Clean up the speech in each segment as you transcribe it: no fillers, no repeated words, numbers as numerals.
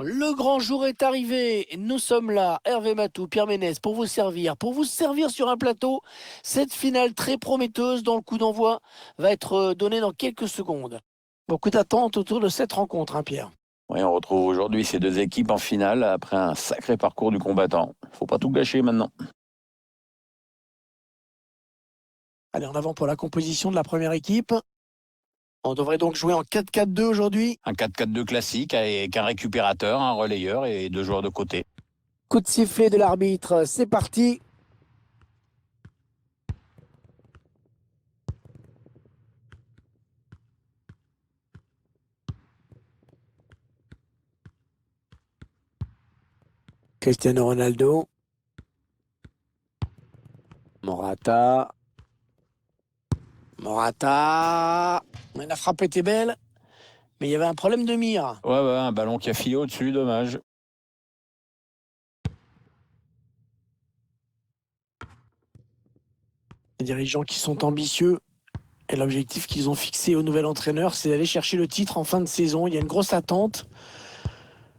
Le grand jour est arrivé. Nous sommes là, Hervé Matou, Pierre Ménès, pour vous servir sur un plateau cette finale très prometteuse dont le coup d'envoi va être donné dans quelques secondes. Beaucoup d'attentes autour de cette rencontre, hein, Pierre. Oui, on retrouve aujourd'hui ces deux équipes en finale après un sacré parcours du combattant. Faut pas tout gâcher maintenant. Allez, en avant pour la composition de la première équipe. On devrait donc jouer en 4-4-2 aujourd'hui. Un 4-4-2 classique avec un récupérateur, un relayeur et deux joueurs de côté. Coup de sifflet de l'arbitre, c'est parti. Cristiano Ronaldo. Morata. La frappe était belle, mais il y avait un problème de mire. Ouais, un ballon qui a filé au-dessus, dommage. Les dirigeants qui sont ambitieux et l'objectif qu'ils ont fixé au nouvel entraîneur, c'est d'aller chercher le titre en fin de saison. Il y a une grosse attente.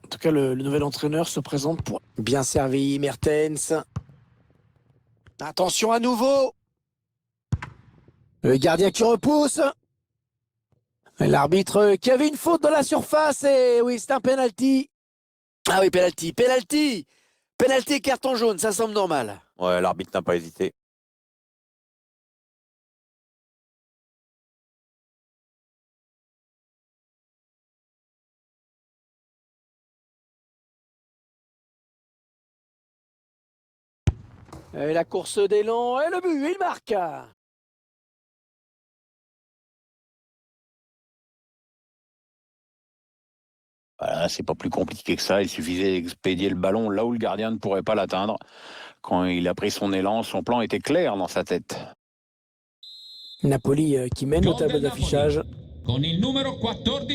En tout cas, le nouvel entraîneur se présente pour bien servi. Mertens. Attention à nouveau. Le gardien qui repousse. L'arbitre qui avait une faute dans la surface. Et oui, c'est un penalty. Ah oui, penalty. Penalty et carton jaune, ça semble normal. Ouais, l'arbitre n'a pas hésité. Et la course d'élan et le but, il marque. Voilà, c'est pas plus compliqué que ça. Il suffisait d'expédier le ballon là où le gardien ne pourrait pas l'atteindre. Quand il a pris son élan, son plan était clair dans sa tête. Napoli qui mène au tableau d'affichage. Con il numero 14,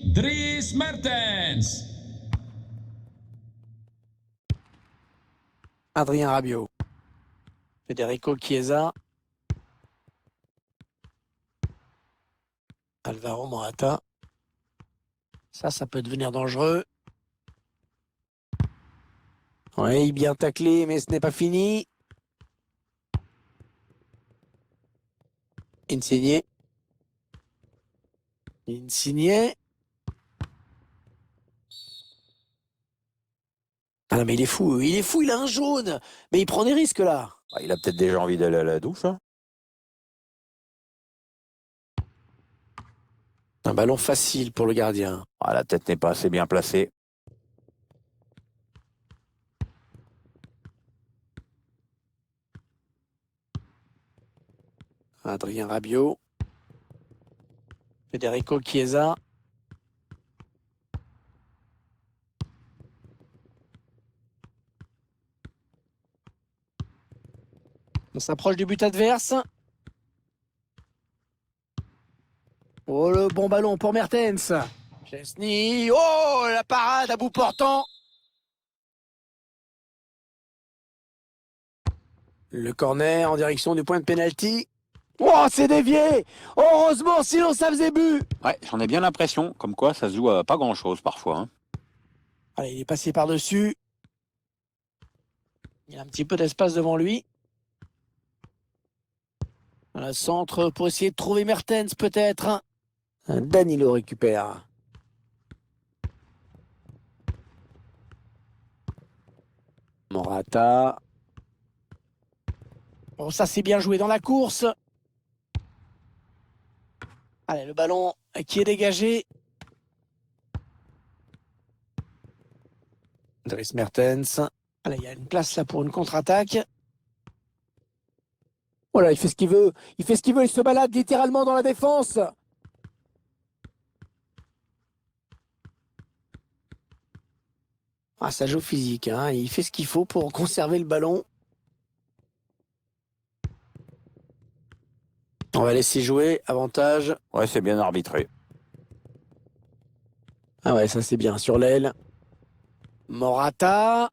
Dries Mertens. Adrien Rabiot. Federico Chiesa. Alvaro Morata. Ça peut devenir dangereux. Oui, bien taclé, mais ce n'est pas fini. Insigne. Ah non, mais il est fou, il a un jaune. Mais il prend des risques là. Il a peut-être déjà envie d'aller à la douche. Hein. Un ballon facile pour le gardien. La tête n'est pas assez bien placée. Adrien Rabiot. Federico Chiesa. On s'approche du but adverse. Oh, le bon ballon pour Mertens. Chesney. Oh, la parade à bout portant. Le corner en direction du point de pénalty. Oh, c'est dévié. Heureusement, sinon ça faisait but. Ouais, j'en ai bien l'impression. Comme quoi, ça se joue à pas grand-chose parfois. Hein. Allez, il est passé par-dessus. Il a un petit peu d'espace devant lui. Un centre pour essayer de trouver Mertens peut-être. Danilo récupère. Morata. Bon, ça c'est bien joué dans la course. Allez, le ballon qui est dégagé. Dries Mertens. Allez, il y a une place là pour une contre-attaque. Voilà, il fait ce qu'il veut. Il se balade littéralement dans la défense. Ah, ça joue physique, hein. Il fait ce qu'il faut pour conserver le ballon. On va laisser jouer, avantage. Ouais, c'est bien arbitré. Ah ouais, ça c'est bien, sur l'aile. Morata.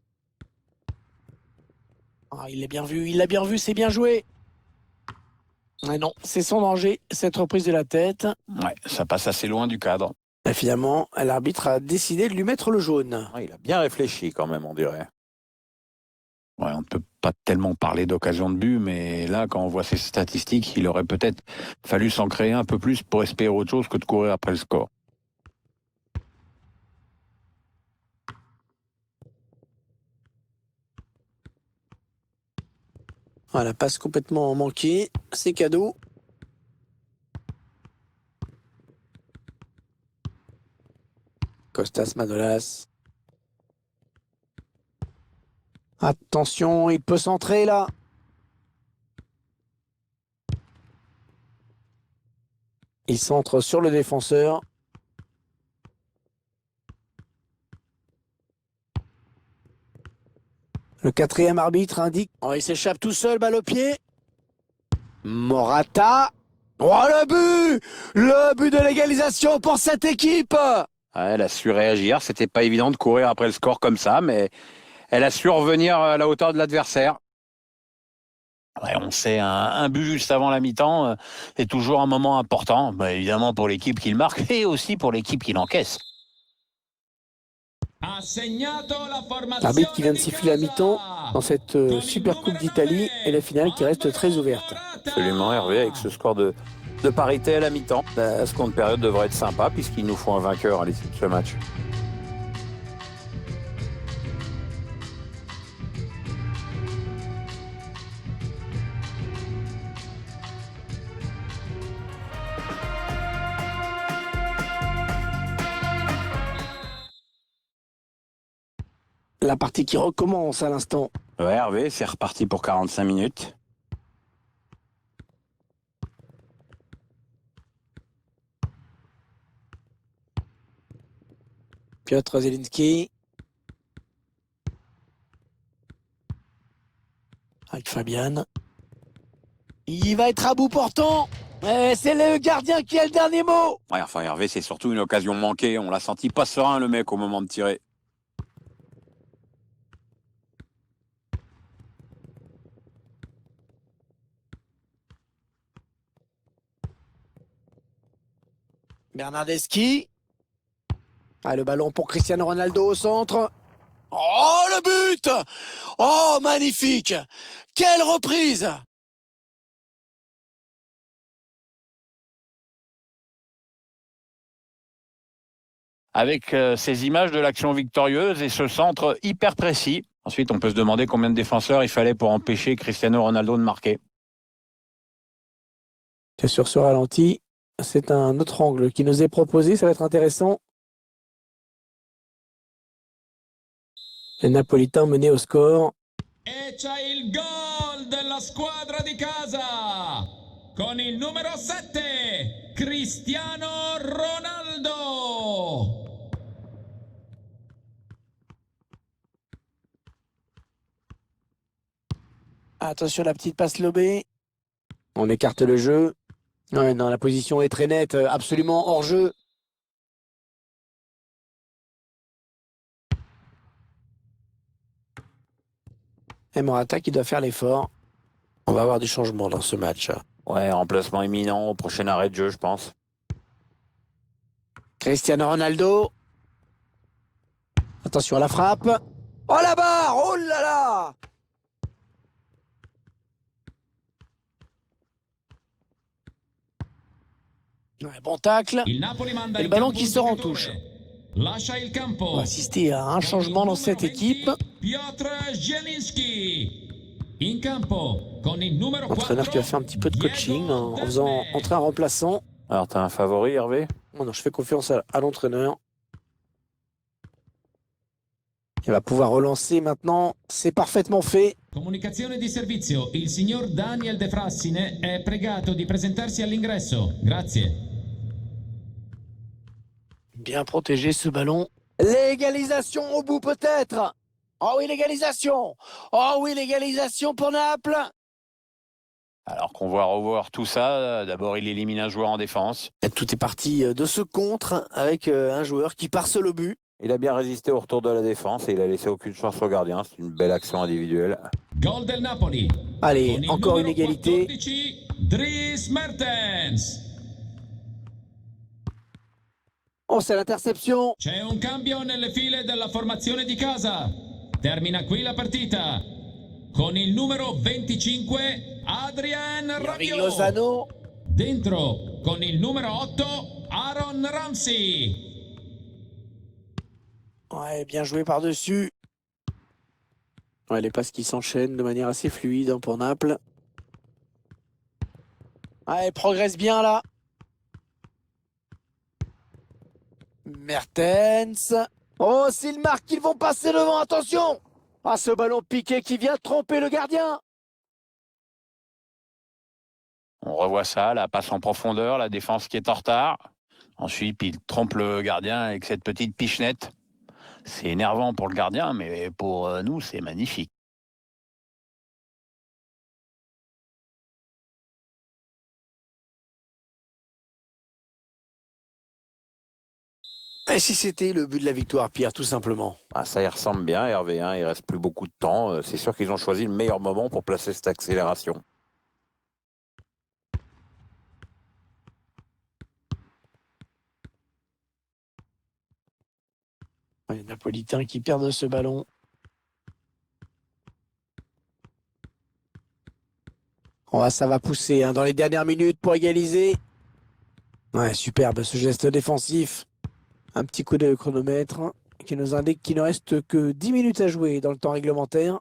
Ah, il l'a bien vu, c'est bien joué. Ah non, c'est son danger, cette reprise de la tête. Ouais, ça passe assez loin du cadre. Et finalement, l'arbitre a décidé de lui mettre le jaune. Il a bien réfléchi quand même, on dirait. Ouais, on ne peut pas tellement parler d'occasion de but, mais là, quand on voit ces statistiques, il aurait peut-être fallu s'en créer un peu plus pour espérer autre chose que de courir après le score. Voilà, passe complètement manquée. C'est cadeau. Costas Manolas. Attention, il peut centrer là. Il centre sur le défenseur. Le quatrième arbitre indique. Oh, il s'échappe tout seul, balle au pied. Morata. Oh, le but! Le but de l'égalisation pour cette équipe! Elle a su réagir, c'était pas évident de courir après le score comme ça, mais elle a su revenir à la hauteur de l'adversaire. Ouais, on sait, un but juste avant la mi-temps est toujours un moment important, évidemment pour l'équipe qui le marque et aussi pour l'équipe qui l'encaisse. L'arbitre qui vient de siffler la mi-temps dans cette Super Coupe d'Italie et la finale qui reste très ouverte. Absolument, Hervé, avec ce score de parité à la mi-temps. Ce compte période devrait être sympa puisqu'il nous faut un vainqueur à l'issue de ce match. La partie qui recommence à l'instant. Ouais, Hervé, c'est reparti pour 45 minutes. Piotr Zielinski. Avec Fabian. Il va être à bout portant. C'est le gardien qui a le dernier mot. Ouais, enfin Hervé, c'est surtout une occasion manquée. On l'a senti pas serein le mec au moment de tirer. Bernardeschi. Ah, le ballon pour Cristiano Ronaldo au centre. Oh, le but! Oh, magnifique! Quelle reprise! Avec ces images de l'action victorieuse et ce centre hyper précis. Ensuite, on peut se demander combien de défenseurs il fallait pour empêcher Cristiano Ronaldo de marquer. C'est sur ce ralenti. C'est un autre angle qui nous est proposé. Ça va être intéressant. Les Napolitains menés au score. E c'è il gol della squadra di casa con il numero 7, Cristiano Ronaldo. Attention, la petite passe lobée. On écarte le jeu. Ouais, non, la position est très nette, absolument hors jeu. Et Morata qui doit faire l'effort. On va avoir du changement dans ce match. Ouais, remplacement imminent au prochain arrêt de jeu, je pense. Cristiano Ronaldo. Attention à la frappe. Oh la barre! Oh là là! Ouais, bon tacle. Et le ballon qui sort en touche. On va assister à un changement dans cette équipe. L'entraîneur qui va faire un petit peu de coaching en faisant entrer un remplaçant. Alors, t'as un favori, Hervé? Non, je fais confiance à l'entraîneur. Il va pouvoir relancer maintenant. C'est parfaitement fait. Comunicazione di servizio. Il signor Daniel De Frassine è pregato di presentarsi all'ingresso. Grazie. Bien protégé ce ballon. L'égalisation au bout peut-être. Oh oui, l'égalisation. Oh oui, l'égalisation pour Naples. Alors qu'on va revoir tout ça, d'abord il élimine un joueur en défense. Et tout est parti de ce contre avec un joueur qui part seul au but. Il a bien résisté au retour de la défense et il a laissé aucune chance au gardien. C'est une belle action individuelle. Gol del Napoli. Allez, encore une égalité. 14, Dries Mertens. Oh, c'est l'interception. C'è un cambio nelle file della formazione di casa. Termina qui la partita. Con il numero 25, Adrian Henry Rabiot. Lozano. Dentro, con il numero 8, Aaron Ramsey. Ouais, bien joué par-dessus. Ouais, les passes qui s'enchaînent de manière assez fluide hein, pour Naples. Ouais, elle progresse bien là. Mertens. Oh, s'ils marquent, ils vont passer devant, attention! Ah, ce ballon piqué qui vient tromper le gardien. On revoit ça, la passe en profondeur, la défense qui est en retard. Ensuite, il trompe le gardien avec cette petite pichenette. C'est énervant pour le gardien, mais pour nous, c'est magnifique. Et si c'était le but de la victoire, Pierre, tout simplement? Ah, ça y ressemble bien, Hervé. Hein, il reste plus beaucoup de temps. C'est sûr qu'ils ont choisi le meilleur moment pour placer cette accélération. Ouais, les Napolitains qui perdent ce ballon. Oh, ça va pousser hein, dans les dernières minutes pour égaliser. Ouais, superbe ce geste défensif. Un petit coup de chronomètre hein, qui nous indique qu'il ne reste que 10 minutes à jouer dans le temps réglementaire.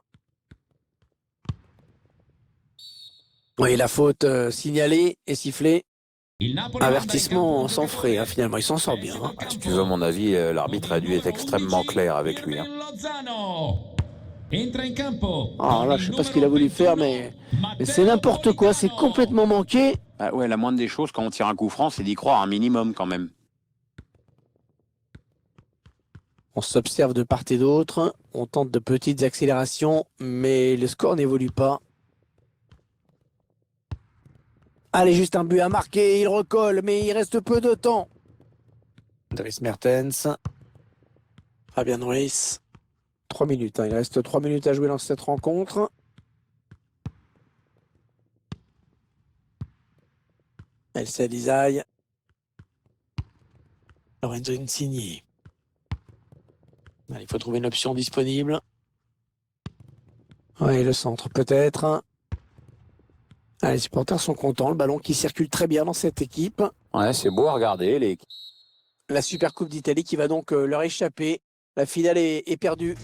Oui, la faute signalée et sifflée. Avertissement sans frais, hein, finalement, il s'en sort bien. Hein. Si tu veux mon avis, l'arbitre a dû être extrêmement clair avec lui. Hein. Alors là, je sais pas ce qu'il a voulu faire, mais c'est n'importe quoi, c'est complètement manqué. Ah ouais, la moindre des choses quand on tire un coup franc, c'est d'y croire un minimum quand même. On s'observe de part et d'autre, on tente de petites accélérations, mais le score n'évolue pas. Allez, juste un but à marquer, il recolle, mais il reste peu de temps. Dries Mertens, Fabian Ruiz, 3 minutes, hein. Il reste 3 minutes à jouer dans cette rencontre. Elsa Lisaï, Lorenzo Insigne. Allez, il faut trouver une option disponible. Oui, le centre peut-être. Ah, les supporters sont contents, le ballon qui circule très bien dans cette équipe. Ouais, c'est beau à regarder. La Super Coupe d'Italie qui va donc leur échapper. La finale est perdue.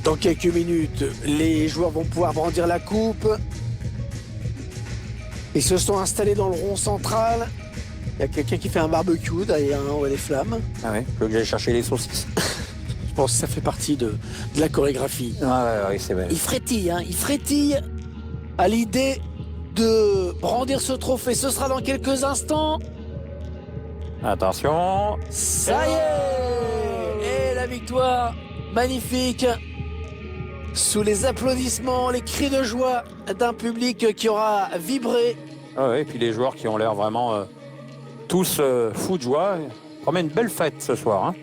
Dans quelques minutes, les joueurs vont pouvoir brandir la coupe. Ils se sont installés dans le rond central. Il y a quelqu'un qui fait un barbecue derrière on voit des flammes. Ah ouais, je veux que j'aille chercher les saucisses. Je pense que ça fait partie de la chorégraphie. Ouais, c'est vrai. Il frétille à l'idée de brandir ce trophée. Ce sera dans quelques instants. Attention. Ça y est! Et la victoire, magnifique. Sous les applaudissements, les cris de joie d'un public qui aura vibré. Ah ouais, et puis les joueurs qui ont l'air vraiment tous fous de joie. Promet une belle fête ce soir. Hein.